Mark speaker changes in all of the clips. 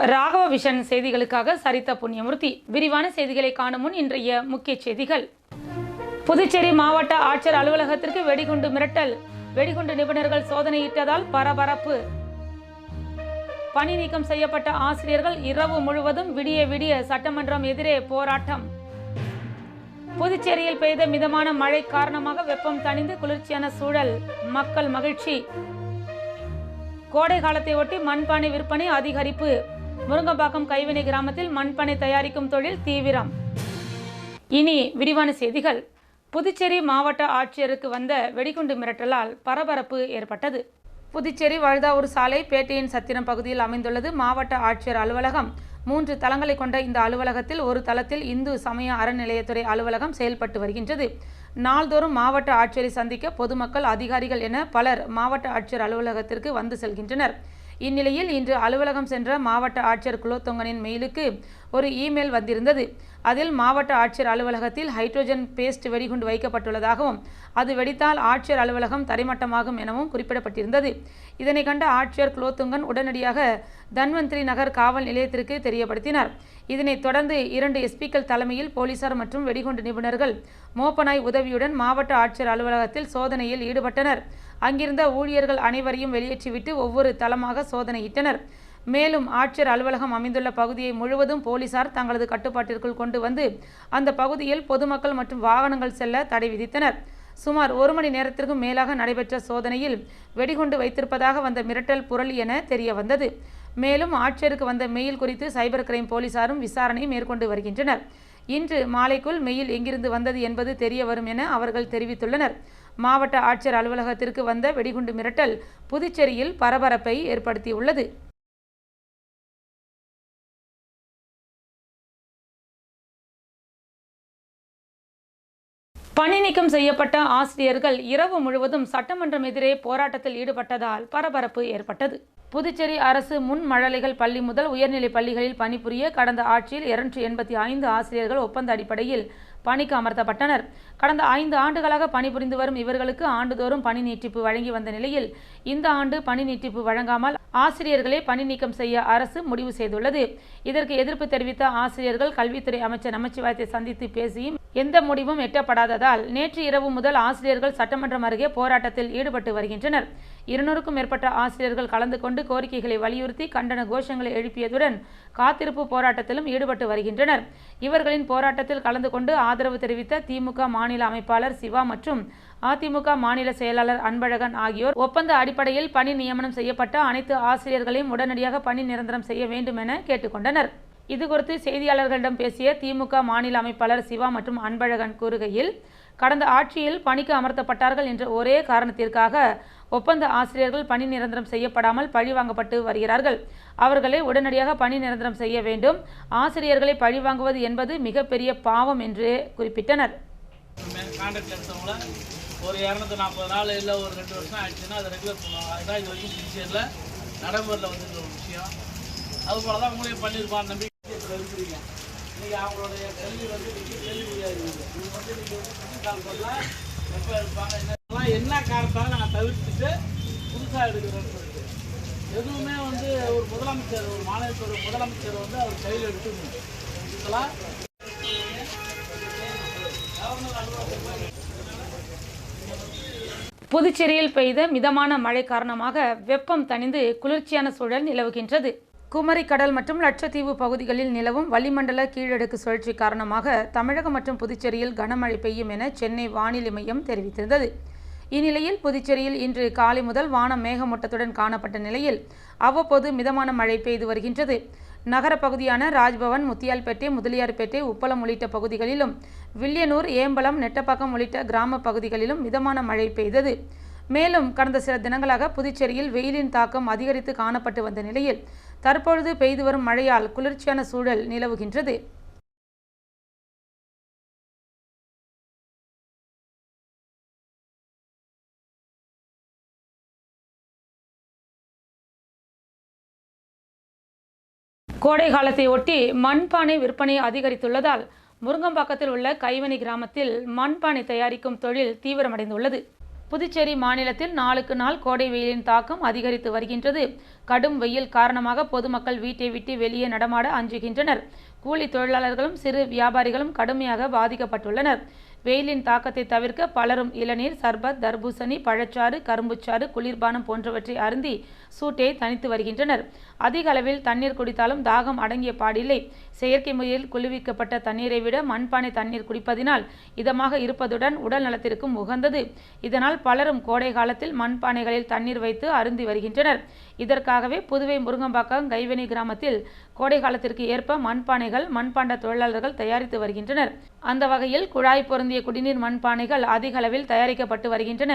Speaker 1: Raghava vision செய்திகளுக்காக சரிதா புண்ணியமூர்த்தி. விரிவான செய்திகளை காணும் முன் இன்றைய முக்கிய செய்திகள். புதுச்சேரி மாவட்ட ஆட்சியர் அலுவலகத்திற்கு வெடிகுண்டு மிரட்டல். வெடிகுண்டு நிபுணர்கள் சோதனையிட்டதால் பரபரப்பு. பணி நீக்கம் செய்யப்பட்ட ஆசிரியர்கள் இரவு முழுவதும் விடிய விடிய சட்டமன்றம் எதிரே போராட்டம். புதுச்சேரியில் பெய்த மிதமான மழை காரணமாக வெப்பம் தணிந்து குளிர்ச்சியான சூழல். மக்கள் மகிழ்ச்சி. கோடை காலத்தை ஒட்டி மண்பானை விற்பனை அதிகரிப்பு. முருங்கம்பாக்கம் கைவினை கிராமத்தில் மண்பானை தயாரிக்கும் தொழில் தீவிரம். இனி விரிவான செய்திகள். புதுச்சேரி மாவட்ட ஆட்சியருக்கு வந்த வெடிகுண்டு மிரட்டலால் பரபரப்பு ஏற்பட்டது. புதுச்சேரி வழுதாவூர் சாலை பேட்டையின் சத்திரம் பகுதியில் அமைந்துள்ளது மாவட்ட ஆட்சியர் அலுவலகம். 3 தளங்களை கொண்ட இந்த அலுவலகத்தில் ஒரு தளத்தில் இந்து சமய அறநிலையத்துறை அலுவலகம் செயல்பட்டு வருகின்றது. நாள்தோறும் மாவட்ட ஆட்சியரை சந்திக்க பொதுமக்கள், அதிகாரிகள் என பலர் மாவட்ட ஆட்சியர் அலுவலகத்திற்கு வந்து செல்கின்றனர். இந்நிலையில் இன்று அலுவலகம் சென்ற மாவட்ட ஆட்சியர் குலோத்துங்கனின் மெயிலுக்கு ஒரு இமெயில் வந்திருந்தது. அதில் மாவட்ட ஆட்சியர் அலுவலகத்தில் ஹைட்ரோஜன் பேஸ்ட் வெடிகுண்டு வைக்கப்பட்டுள்ளதாகவும் அது வெடித்தால் ஆட்சியர் அலுவலகம் தரைமட்டமாகும் எனவும் குறிப்பிடப்பட்டிருந்தது. இதனை கண்ட ஆட்சியர் குலோத்துங்கன் உடனடியாக தன்வந்திரி நகர் காவல் நிலையத்திற்கு தெரியப்படுத்தினார். இதனைத் தொடர்ந்து 2 எஸ்பிக்கள் தலைமையில் போலீசார் மற்றும் வெடிகுண்டு நிபுணர்கள் மோப்பனாய் உதவியுடன் மாவட்ட ஆட்சியர் அலுவலகத்தில் சோதனையில் ஈடுபட்டனர். அங்கிருந்த ஊழியர்கள் அனைவரையும் வெளியேற்றிவிட்டு ஒவ்வொரு தளமாக சோதனையிட்டனர். மேலும் ஆட்சியர் அலுவலகம் அமைந்துள்ள பகுதியை முழுவதும் போலீசார் தங்களது கட்டுப்பாட்டிற்குள் கொண்டு வந்து அந்த பகுதியில் பொதுமக்கள் மற்றும் வாகனங்கள் செல்ல தடை விதித்தனர். சுமார் 1 மணி நேரத்திற்கும் மேலாக நடைபெற்ற சோதனையில் வெடிகுண்டு வைத்திருப்பதாக வந்த மிரட்டல் புரளி என தெரிய வந்தது. மேலும் ஆட்சியருக்கு வந்த மெயில் குறித்து சைபர் கிரைம் போலீசாரும் விசாரணை மேற்கொண்டு வருகின்றனர். இன்று மாலைக்குள் மெயில் எங்கிருந்து வந்தது என்பது தெரிய வரும் என அவர்கள் தெரிவித்துள்ளனர். மாவட்ட ஆட்சியர் அலுவலகத்திற்கு வந்த வெடிகுண்டு மிரட்டல் புதுச்சேரியில் பரபரப்பை ஏற்படுத்தியுள்ளது. பணி நீக்கம் செய்யப்பட்ட ஆசிரியர்கள் இரவு முழுவதும் சட்டமன்றம் எதிரே போராட்டத்தில் ஈடுபட்டதால் பரபரப்பு ஏற்பட்டது. புதுச்சேரி அரசு முன்மழலைகள் பள்ளி முதல் உயர்நிலை பள்ளிகளில் பணிபுரிய கடந்த ஆட்சியில் 285 ஆசிரியர்கள் ஒப்பந்த அடிப்படையில் பணிக்கு அமர்த்தப்பட்டனர். கடந்த 5 ஆண்டுகளாக பணிபுரிந்து வரும் இவர்களுக்கு ஆண்டுதோறும் பணி நீட்டிப்பு வழங்கி வந்த நிலையில் இந்த ஆண்டு பணி நீட்டிப்பு வழங்காமல் ஆசிரியர்களை பணி நீக்கம் செய்ய அரசு முடிவு செய்துள்ளது. இதற்கு எதிர்ப்பு தெரிவித்த ஆசிரியர்கள் கல்வித்துறை அமைச்சர் நமச்சிவாயத்தை சந்தித்து பேசியும் எந்த முடிவும் எட்டப்படாததால் நேற்று இரவு முதல் ஆசிரியர்கள் சட்டமன்றம் அருகே போராட்டத்தில் ஈடுபட்டு வருகின்றனர். 200க்கும் மேற்பட்ட ஆசிரியர்கள் கலந்து கொண்டு கோரிக்கைகளை வலியுறுத்தி கண்டன கோஷங்களை எழுப்பியதுடன் காத்திருப்பு போராட்டத்திலும் ஈடுபட்டு வருகின்றனர். இவர்களின் போராட்டத்தில் கலந்து கொண்டு ஆதரவு தெரிவித்த திமுக மாநில அமைப்பாளர் சிவா மற்றும் அதிமுக மாநில செயலாளர் அன்பழகன் ஆகியோர் ஒப்பந்த அடிப்படையில் பணி நியமனம் செய்யப்பட்ட அனைத்து ஆசிரியர்களையும் உடனடியாக பணி நிரந்தரம் செய்ய வேண்டும் என கேட்டுக்கொண்டனர். இதுகுறித்து செய்தியாளர்களிடம் பேசிய திமுக மாநில அமைப்பாளர் சிவா மற்றும் அன்பழகன் கூறுகையில், கடந்த ஆட்சியில் பணிக்கு அமர்த்தப்பட்டார்கள் என்ற ஒரே காரணத்திற்காக ஒப்பந்த ஆசிரியர்கள் பணி நிரந்தரம் செய்யப்படாமல் பழிவாங்கப்பட்டு வருகிறார்கள். அவர்களை உடனடியாக பணி நிரந்தரம் செய்ய வேண்டும். ஆசிரியர்களை பழிவாங்குவது என்பது மிகப்பெரிய பாவம் என்று குறிப்பிட்டனர்.
Speaker 2: ஒரு 240 நாள் இல்லை ஒரு 2 வருஷம் ஆயிடுச்சுன்னா அதை ரெகுலர் பண்ணுவாங்க. அதுதான் இது வரைக்கும் புதுச்சேரியில் நடைமுறையில் வந்துருக்க ஒரு விஷயம். அதுபோல தான் உங்களையும் பண்ணியிருப்பான் நம்பிக்கை இருக்கிறீங்க. நீங்கள் அவங்களுடைய கல்வி கேள்வி முடியாது. இது நீங்கள் காலத்தில் எப்போ இருப்பாங்க என்ன காரணத்தால் நாங்கள் தவிர்த்துட்டு புதுசாக எடுக்கிறோன்னு சொல்லிட்டு எதுவுமே ஒரு முதலமைச்சர், ஒரு மாநிலத்தோட முதலமைச்சர் அவர் கையில் எடுத்துக்கணும். இதெல்லாம்
Speaker 1: புதுச்சேரியில் பெய்த மிதமான மழை காரணமாக வெப்பம் தணிந்து குளிர்ச்சியான சூழல் நிலவுகின்றது. குமரி கடல் மற்றும் லட்சத்தீவு பகுதிகளில் நிலவும் வளிமண்டல கீழடுக்கு சுழற்சி காரணமாக தமிழகம் மற்றும் புதுச்சேரியில் கனமழை பெய்யும் என சென்னை வானிலை மையம் தெரிவித்திருந்தது. இந்நிலையில் புதுச்சேரியில் இன்று காலை முதல் வானம் மேகமூட்டத்துடன் காணப்பட்ட நிலையில் அவ்வப்போது மிதமான மழை பெய்து வருகின்றது. நகர பகுதியான ராஜ்பவன், முத்தியால்பேட்டை, முதலியார்பேட்டை, உப்பளம் உள்ளிட்ட பகுதிகளிலும் வில்லியனூர், ஏம்பலம், நெட்டப்பாக்கம் உள்ளிட்ட கிராம பகுதிகளிலும் மிதமான மழை பெய்தது. மேலும் கடந்த சில தினங்களாக புதுச்சேரியில் வெயிலின் தாக்கம் அதிகரித்து காணப்பட்டு வந்த நிலையில் தற்பொழுது பெய்து வரும் மழையால் குளிர்ச்சியான சூழல் நிலவுகின்றது. கோடை காலத்தை ஒட்டி மண்பானை விற்பனை அதிகரித்துள்ளதால் முருங்கம்பாக்கத்தில் உள்ள கைவினை கிராமத்தில் மண்பானை தயாரிக்கும் தொழில் தீவிரமடைந்துள்ளது. புதுச்சேரி மாநிலத்தில் நாளுக்கு நாள் கோடை வெயிலின் தாக்கம் அதிகரித்து வருகின்றது. கடும் வெயில் காரணமாக பொதுமக்கள் வீட்டை விட்டு வெளியே நடமாட அஞ்சுகின்றனர். கூலி தொழிலாளர்களும் சிறு வியாபாரிகளும் கடுமையாக பாதிக்கப்பட்டுள்ளனர். வெயிலின் தாக்கத்தை தவிர்க்க பலரும் இளநீர், சர்பத், தர்பூசணி, பழச்சாறு, கரும்புச்சாறு, குளிர்பானம் போன்றவற்றை அருந்தி சூட்டை தணித்து வருகின்றனர். அதிக அளவில் தண்ணீர் குடித்தாலும் தாகம் அடங்கிய பாடில்லை. செயற்கை முறையில் குளிர்விக்கப்பட்ட தண்ணீரை விட மண்பானை தண்ணீர் குடிப்பதினால் இதமாக இருப்பதுடன் உடல் நலத்திற்கும் உகந்தது. இதனால் பலரும் கோடை காலத்தில் மண்பானைகளில் தண்ணீர் வைத்து அருந்தி வருகின்றனர். இதற்காகவே புதுவை முருங்கம்பாக்கம் கைவினை கிராமத்தில் கோடை காலத்திற்கு ஏற்ப மண்பானைகள் மண்பாண்ட தொழிலாளர்கள் தயாரித்து வருகின்றனர். அந்த வகையில் குழாய் பொருந்திய குடிநீர் மண்பானைகள் அதிக அளவில் தயாரிக்கப்பட்டு வருகின்றன.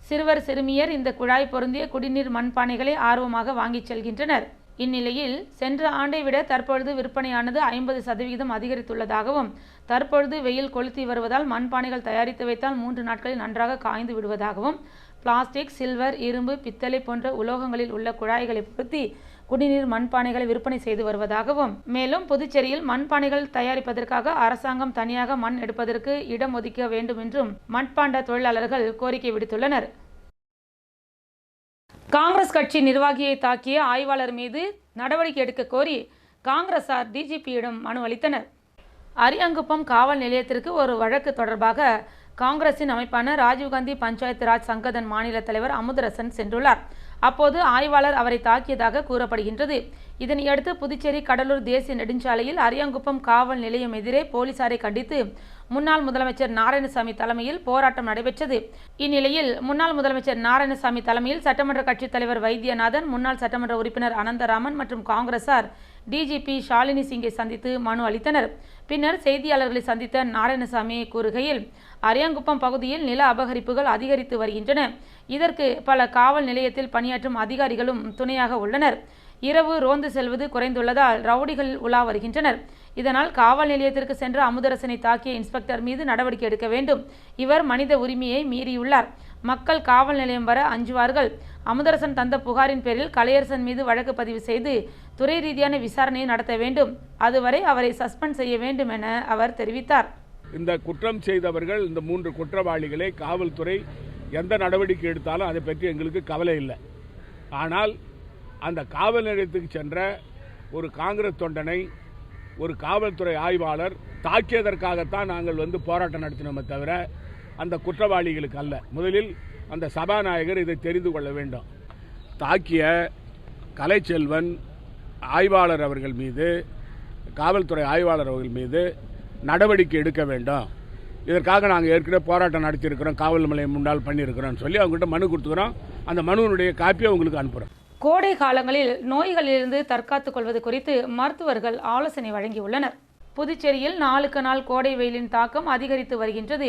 Speaker 1: சிறுவர் சிறுமியர் இந்த குழாய் பொருந்திய குடிநீர் மண்பானைகளை ஆர்வமாக வாங்கிச் செல்கின்றனர். இந்நிலையில் சென்ற ஆண்டை விட தற்பொழுது விற்பனையானது 50% அதிகரித்துள்ளதாகவும், தற்பொழுது வெயில் கொளுத்தி வருவதால் மண்பானைகள் தயாரித்து வைத்தால் 3 நாட்களில் நன்றாக காய்ந்து விடுவதாகவும், பிளாஸ்டிக், சில்வர், இரும்பு, பித்தளை போன்ற உலோகங்களில் உள்ள குழாய்களை பொருத்தி குடிநீர் மண்பானைகளை விற்பனை செய்து வருவதாகவும், மேலும் புதுச்சேரியில் மண்பானைகள் தயாரிப்பதற்காக அரசாங்கம் தனியாக மண் எடுப்பதற்கு இடம் ஒதுக்க வேண்டும் என்றும் மண்பாண்ட தொழிலாளர்கள் கோரிக்கை விடுத்துள்ளனர். காங்கிரஸ் கட்சி நிர்வாகியை தாக்கிய ஆய்வாளர் மீது நடவடிக்கை எடுக்க கோரி காங்கிரசார் டிஜிபியிடம் மனு அளித்தனர். அரியாங்குப்பம் காவல் நிலையத்திற்கு ஒரு வழக்கு தொடர்பாக காங்கிரசின் அமைப்பான ராஜீவ்காந்தி பஞ்சாயத்து ராஜ் சங்கதன் மாநில தலைவர் அமுதரசன் சென்றுள்ளார். அப்போது ஆய்வாளர் அவரை தாக்கியதாக கூறப்படுகின்றது. இதனையடுத்து புதுச்சேரி கடலூர் தேசிய நெடுஞ்சாலையில் அரியாங்குப்பம் காவல் நிலையம் எதிரே போலீசாரை கண்டித்து முன்னாள் முதலமைச்சர் நாராயணசாமி தலைமையில் போராட்டம் நடைபெற்றது. இந்நிலையில் முன்னாள் முதலமைச்சர் நாராயணசாமி தலைமையில் சட்டமன்ற கட்சித் தலைவர் வைத்தியநாதன், முன்னாள் சட்டமன்ற உறுப்பினர் அனந்தராமன் மற்றும் காங்கிரசார் டிஜிபி ஷாலினி சிங்கை சந்தித்து மனு அளித்தனர். பின்னர் செய்தியாளர்களை சந்தித்த நாராயணசாமி கூறுகையில், அரியாங்குப்பம் பகுதியில் நில அபகரிப்புகள் அதிகரித்து வருகின்றன. இதற்கு பல காவல் நிலையத்தில் பணியாற்றும் அதிகாரிகளும் துணையாக உள்ளனர். இரவு ரோந்து செல்வது குறைந்துள்ளதால் ரவுடிகள் உலா வருகின்றனர். இதனால் காவல் நிலையத்திற்கு சென்ற அமுதரசனை தாக்கிய இன்ஸ்பெக்டர் மீது நடவடிக்கை எடுக்க வேண்டும். இவர் மனித உரிமையை மீறியுள்ளார். மக்கள் காவல் நிலையம் வர அஞ்சுவார்கள். அமுதரசன் தந்த புகாரின் பேரில் கலையரசன் மீது வழக்கு பதிவு செய்து துறை ரீதியான விசாரணையை நடத்த வேண்டும். அதுவரை அவரை சஸ்பெண்ட் செய்ய வேண்டும் என அவர் தெரிவித்தார்.
Speaker 3: இந்த குற்றம் செய்தவர்கள், இந்த 3 குற்றவாளிகளை காவல்துறை எந்த நடவடிக்கை எடுத்தாலும் அதை பற்றி எங்களுக்கு கவலை இல்லை. ஆனால் அந்த காவல் நிலையத்துக்கு சென்ற ஒரு காங்கிரஸ் தொண்டனை ஒரு காவல்துறை ஆய்வாளர் தாக்கியதற்காகத்தான் நாங்கள் போராட்டம் நடத்தினோமே தவிர அந்த குற்றவாளிகளுக்கு அல்ல. முதலில் அந்த சபாநாயகர் இதை தெரிந்து கொள்ள வேண்டும். தாக்கிய கலைச்செல்வன் ஆய்வாளர் அவர்கள் மீது, காவல்துறை ஆய்வாளர் அவர்கள் மீது நடவடிக்கை எடுக்க வேண்டும். இதற்காக நாங்கள் ஏற்கனவே போராட்டம் நடத்தியிருக்கிறோம், காவல் நிலையம் முன்னால் பண்ணியிருக்கிறோம்னு சொல்லி அவங்ககிட்ட மனு கொடுத்துக்கிறோம். அந்த மனுவினுடைய காப்பியை உங்களுக்கு அனுப்புகிறோம்.
Speaker 1: கோடை காலங்களில் நோய்களிலிருந்து தற்காத்துக் கொள்வது குறித்து மருத்துவர்கள் ஆலோசனை வழங்கியுள்ளனர். புதுச்சேரியில் நாளுக்கு நாள் கோடை வெயிலின் தாக்கம் அதிகரித்து வருகின்றது.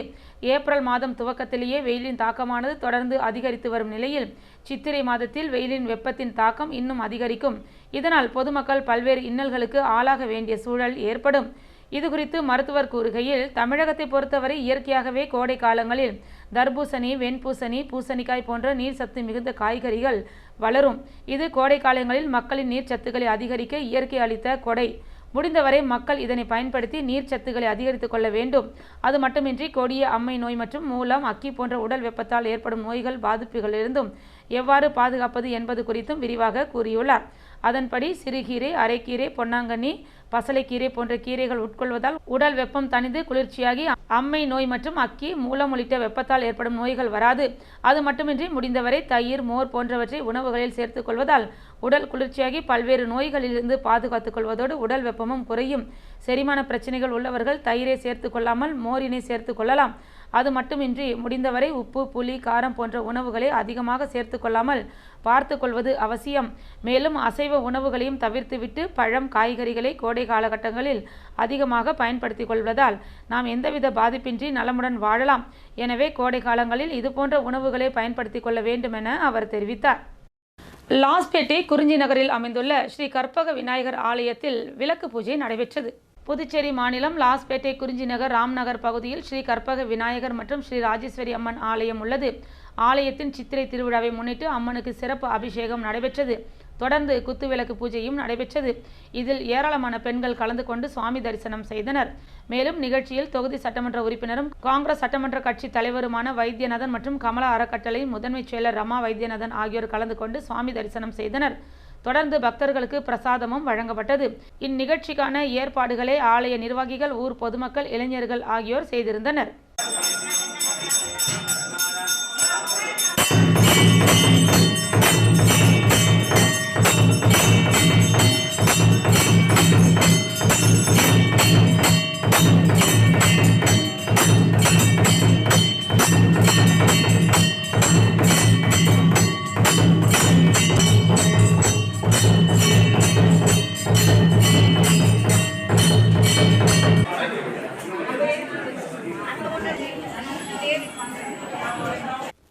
Speaker 1: ஏப்ரல் மாதம் துவக்கத்திலேயே வெயிலின் தாக்கமானது தொடர்ந்து அதிகரித்து வரும் நிலையில் சித்திரை மாதத்தில் வெயிலின் வெப்பத்தின் தாக்கம் இன்னும் அதிகரிக்கும். இதனால் பொதுமக்கள் பல்வேறு இன்னல்களுக்கு ஆளாக வேண்டிய சூழல் ஏற்படும். இதுகுறித்து மருத்துவர் கூறுகையில், தமிழகத்தை பொறுத்தவரை இயற்கையாகவே கோடை காலங்களில் தர்பூசணி, வெண்பூசணி, பூசணிக்காய் போன்ற நீர் சத்து மிகுந்த காய்கறிகள் வளரும். இது கோடை காலங்களில் மக்களின் நீர் சத்துக்களை அதிகரிக்க இயற்கை அளித்த கொடை. முடிந்தவரை மக்கள் இதனை பயன்படுத்தி நீர் சத்துக்களை அதிகரித்துக் கொள்ள வேண்டும். அது மட்டுமின்றி கொடிய அம்மை நோய் மற்றும் மூலம், அக்கி போன்ற உடல் வெப்பத்தால் ஏற்படும் நோய்கள் பாதிப்புகளிலிருந்தும் எவ்வாறு பாதுகாப்பது என்பது குறித்தும் விரிவாக கூறியுள்ளார். அதன்படி சிறுகீரை, அரைக்கீரை, பொன்னாங்கண்ணி, பசலைக்கீரை போன்ற கீரைகள் உட்கொள்வதால் உடல் வெப்பம் தணிந்து குளிர்ச்சியாகி அம்மை நோய் மற்றும் அக்கி, மூலம் உள்ளிட்ட வெப்பத்தால் ஏற்படும் நோய்கள் வராது. அது மட்டுமின்றி முடிந்தவரை தயிர், மோர் போன்றவற்றை உணவுகளில் சேர்த்துக் கொள்வதால் உடல் குளிர்ச்சியாகி பல்வேறு நோய்களிலிருந்து பாதுகாத்துக் கொள்வதோடு உடல் வெப்பமும் குறையும். செரிமான பிரச்சனைகள் உள்ளவர்கள் தயிரை சேர்த்துக் கொள்ளாமல் மோரினை சேர்த்துக் கொள்ளலாம். அது மட்டுமின்றி முடிந்தவரை உப்பு, புளி, காரம் போன்ற உணவுகளை அதிகமாக சேர்த்து கொள்ளாமல் பார்த்து கொள்வது அவசியம். மேலும் அசைவ உணவுகளையும் தவிர்த்துவிட்டு பழம், காய்கறிகளை கோடை காலகட்டங்களில் அதிகமாக பயன்படுத்திக் கொள்வதால் நாம் எந்தவித பாதிப்பின்றி நலமுடன் வாழலாம். எனவே கோடை காலங்களில் இதுபோன்ற உணவுகளை பயன்படுத்திக் கொள்ள வேண்டும் என அவர் தெரிவித்தார். லாஸ்பேட்டை குறிஞ்சி நகரில் அமைந்துள்ள ஸ்ரீ கற்பக விநாயகர் ஆலயத்தில் விளக்கு பூஜை நடைபெற்றது. புதுச்சேரி மாநிலம் லாஸ்பேட்டை குறிஞ்சி நகர் ராம்நகர் பகுதியில் ஸ்ரீ கற்பக விநாயகர் மற்றும் ஸ்ரீ ராஜேஸ்வரி அம்மன் ஆலயம் உள்ளது. ஆலயத்தின் சித்திரை திருவிழாவை முன்னிட்டு அம்மனுக்கு சிறப்பு அபிஷேகம் நடைபெற்றது. தொடர்ந்து குத்துவிளக்கு பூஜையும் நடைபெற்றது. இதில் ஏராளமான பெண்கள் கலந்து கொண்டு சுவாமி தரிசனம் செய்தனர். மேலும் நிகழ்ச்சியில் தொகுதி சட்டமன்ற உறுப்பினரும் காங்கிரஸ் சட்டமன்ற கட்சி தலைவருமான வைத்தியநாதன் மற்றும் கமலா அறக்கட்டளை முதன்மை செயலர் ரமா வைத்தியநாதன் ஆகியோர் கலந்து கொண்டு சுவாமி தரிசனம் செய்தனர். தொடர்ந்து பக்தர்களுக்கு பிரசாதமும் வழங்கப்பட்டது. இந்நிகழ்ச்சிக்கான ஏற்பாடுகளை ஆலய நிர்வாகிகள், ஊர் பொதுமக்கள், இளைஞர்கள் ஆகியோர் செய்திருந்தனர்.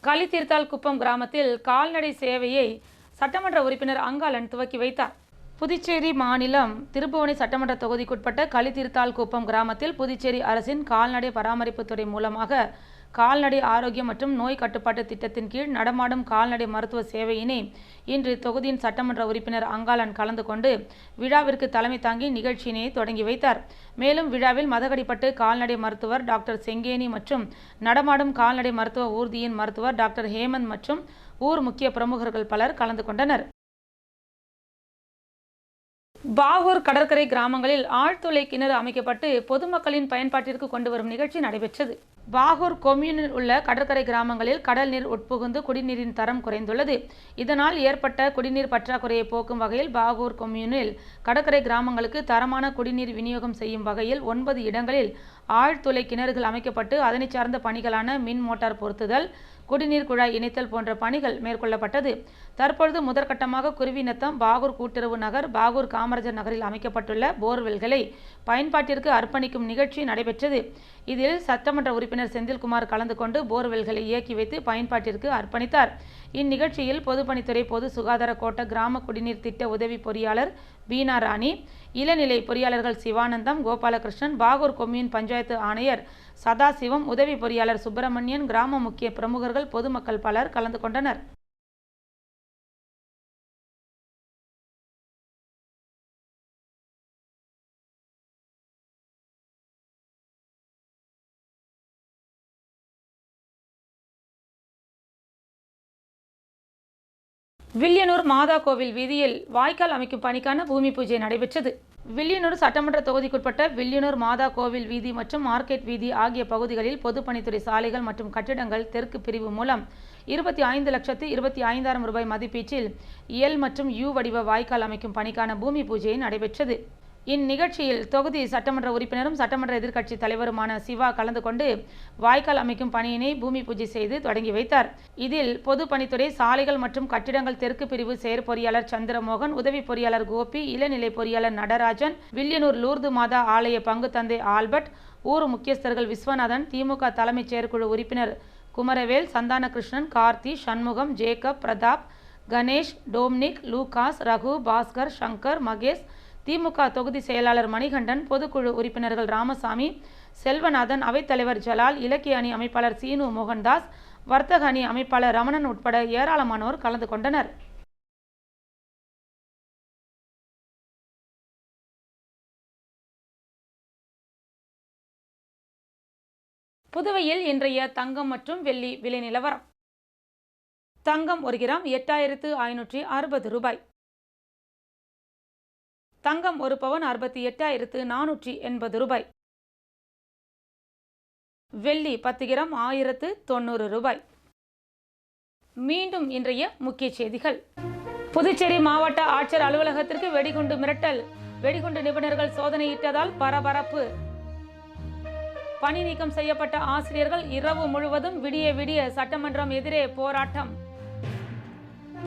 Speaker 1: களித்தீர்த்தால் குப்பம் கிராமத்தில் கால்நடை சேவையை சட்டமன்ற உறுப்பினர் அங்காளன் துவக்கி வைத்தார். புதுச்சேரி மாநிலம் திருபுவனை சட்டமன்ற தொகுதிக்குட்பட்ட களித்தீர்த்தால் குப்பம் கிராமத்தில் புதுச்சேரி அரசின் கால்நடை பராமரிப்புத்துறை மூலமாக கால்நடை ஆரோக்கியம் மற்றும் நோய் கட்டுப்பாட்டு திட்டத்தின் கீழ் நடமாடும் கால்நடை மருத்துவ சேவையினை இன்று தொகுதியின் சட்டமன்ற உறுப்பினர் அங்காளன் கலந்து கொண்டு விழாவிற்கு தலைமை தாங்கி நிகழ்ச்சியினை தொடங்கி வைத்தார். மேலும் விழாவில் மதகடிப்பட்டு கால்நடை மருத்துவர் டாக்டர் செங்கேனி மற்றும் நடமாடும் கால்நடை மருத்துவ ஊர்தியின் மருத்துவர் டாக்டர் ஹேமந்த் மற்றும் ஊர் முக்கிய பிரமுகர்கள் பலர் கலந்து கொண்டனர். பாகூர் கடற்கரை கிராமங்களில் ஆழ்துளை கிணறு அமைக்கப்பட்டு பொதுமக்களின் பயன்பாட்டிற்கு கொண்டு வரும் நிகழ்ச்சி நடைபெற்றது. பாகூர் கொம்யூனில் உள்ள கடற்கரை கிராமங்களில் கடல் நீர் உட்புகுந்து குடிநீரின் தரம் குறைந்துள்ளது. இதனால் ஏற்பட்ட குடிநீர் பற்றாக்குறையை போக்கும் வகையில் பாகூர் கொம்யூனில் கடற்கரை கிராமங்களுக்கு தரமான குடிநீர் விநியோகம் செய்யும் வகையில் 9 இடங்களில் ஆழ்துளை கிணறுகள் அமைக்கப்பட்டு அதனை சார்ந்த பணிகளான மின் மோட்டார் பொருத்துதல், குடிநீர் குழாய் இணைத்தல் போன்ற பணிகள் மேற்கொள்ளப்பட்டது. தற்பொழுது முதற்கட்டமாக குருவிநத்தம், பாகூர் கூட்டுறவு நகர், பாகூர் காமராஜர் நகரில் அமைக்கப்பட்டுள்ள போர்வெல்களை பயன்பாட்டிற்கு அர்ப்பணிக்கும் நிகழ்ச்சி நடைபெற்றது. இதில் சட்டமன்ற உறுப்பினர் செந்தில்குமார் கலந்து கொண்டு போர்வெல்களை இயக்கி வைத்து பயன்பாட்டிற்கு அர்ப்பணித்தார். இந்நிகழ்ச்சியில் பொதுப்பணித்துறை பொது சுகாதார கோட்ட கிராம குடிநீர் திட்ட உதவி பொறியாளர் பீனா ராணி, இளநிலை பொறியாளர்கள் சிவானந்தம், கோபாலகிருஷ்ணன், பாகூர் கொம்யூன் பஞ்சாயத்து ஆணையர் சதாசிவம், உதவி பொறியாளர் சுப்பிரமணியன், கிராம முக்கிய பிரமுகர்கள், பொதுமக்கள் பலர் கலந்து கொண்டனர். வில்லியனூர் மாதா கோவில் வீதியில் வாய்க்கால் அமைக்கும் பணிக்கான பூமி பூஜை நடைபெற்றது. வில்லியனூர் சட்டமன்ற தொகுதிக்குட்பட்ட வில்லியனூர் மாதா கோவில் வீதி மற்றும் மார்க்கெட் வீதி ஆகிய பகுதிகளில் பொதுப்பணித்துறை சாலைகள் மற்றும் கட்டிடங்கள் தெற்கு பிரிவு மூலம் 25,25,000 ரூபாய் மதிப்பீட்டில் எல் மற்றும் யூ வடிவ வாய்க்கால் அமைக்கும் பணிக்கான பூமி பூஜை நடைபெற்றது. இந்நிகழ்ச்சியில் தொகுதி சட்டமன்ற உறுப்பினரும் சட்டமன்ற எதிர்க்கட்சி தலைவருமான சிவா கலந்து கொண்டு வாய்க்கால் அமைக்கும் பணியினை பூமி பூஜை செய்து தொடங்கி வைத்தார். இதில் பொதுப்பணித்துறை சாலைகள் மற்றும் கட்டிடங்கள் தெற்கு பிரிவு செயற்பொறியாளர் சந்திரமோகன், உதவி பொறியாளர் கோபி, இளநிலை பொறியாளர் நடராஜன், வில்லியனூர் லூர்து மாதா ஆலய பங்கு தந்தை ஆல்பர்ட், ஊர் முக்கியஸ்தர்கள் விஸ்வநாதன், திமுக தலைமைச் செயற்குழு உறுப்பினர் Kumaravel, Santhanakrishnan, Karthi, Shanmugam, Jacob, Pratap, Ganesh, Dominic, Lucas, Raghu, Bhaskar, Shankar, Mahesh, DMK தொகுதி செயலாளர் மணிகண்டன், பொதுக்குழு உறுப்பினர்கள் ராமசாமி, செல்வநாதன், அவைத்தலைவர் ஜலால், இலக்கிய அணி அமைப்பாளர் சீனு மோகன்தாஸ், வர்த்தக அணி அமைப்பாளர் ரமணன் உட்பட ஏராளமானோர் கலந்து கொண்டனர். புதுவையில் இன்றைய தங்கம் மற்றும் வெள்ளி விலை நிலவரம். தங்கம் 1 கிராம் 8,560 ரூபாய். தங்கம் 1 பவுன் 68,480 ரூபாய். வெள்ளி 10 கிராம் 1,090 ரூபாய். மீண்டும் இன்றைய முக்கிய செய்திகள். புதுச்சேரி மாவட்ட ஆட்சியர் அலுவலகத்திற்கு வெடிகுண்டு மிரட்டல். வெடிகுண்டு நிபுணர்கள் சோதனையிட்டதால் பரபரப்பு. பணி நீக்கம் செய்யப்பட்ட ஆசிரியர்கள் இரவு முழுவதும் விடிய விடிய சட்டமன்றம் எதிரே போராட்டம்.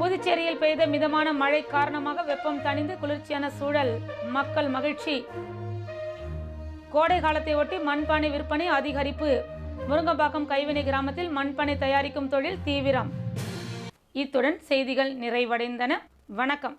Speaker 1: புதுச்சேரியில் பெய்த மிதமான மழை காரணமாக வெப்பம் தணிந்து குளிர்ச்சியான சூழல், மக்கள் மகிழ்ச்சி. கோடை காலத்தை ஒட்டி மண்பானை விற்பனை அதிகரிப்பு. முருங்கம்பாக்கம் கைவினை கிராமத்தில் மண்பானை தயாரிக்கும் தொழில் தீவிரம். இத்துடன் செய்திகள் நிறைவடைந்தன. வணக்கம்.